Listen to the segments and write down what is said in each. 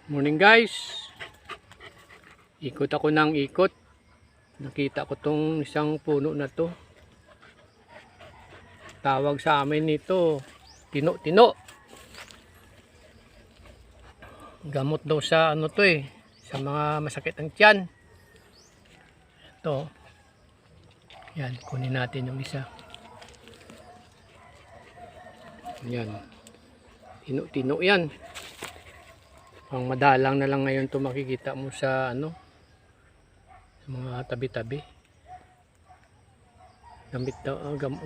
Morning guys, ikot ako ng ikot. Nakita ko tong isang puno na to. Tawag sa amin nito tino-tino. Gamot daw sa ano to sa mga masakit ng tiyan. Ito, yan, kunin natin yung isa. Yan, tino-tino yan. Ang madalang na lang ngayon to makikita mo sa ano, sa mga tabi-tabi.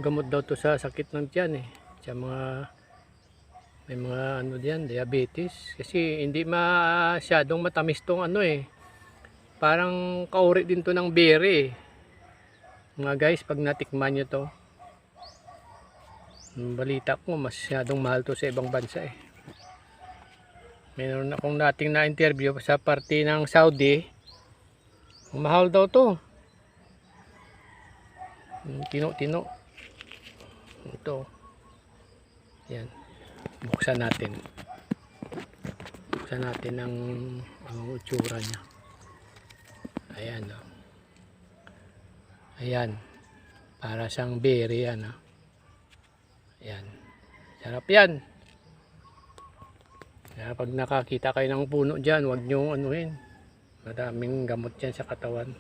Gamot daw to sa sakit ng tiyan sa mga may mga ano diyan, diabetes, kasi hindi masyadong matamis tong ano parang kauri din to ng berry mga guys. Pag natikman nyo to, balita ko masyadong mahal to sa ibang bansa Meron akong nating na-interview sa parte ng Saudi. Mahal daw to. Tino-tino. Ito. Yan. Buksan natin. Buksan natin ang utsura niya. Ayan. Ayan. Para siyang berry yan. Ayan. Sarap yan. Kaya pag nakakita kayo ng puno dyan, huwag nyo anuhin. Maraming gamot yan sa katawan.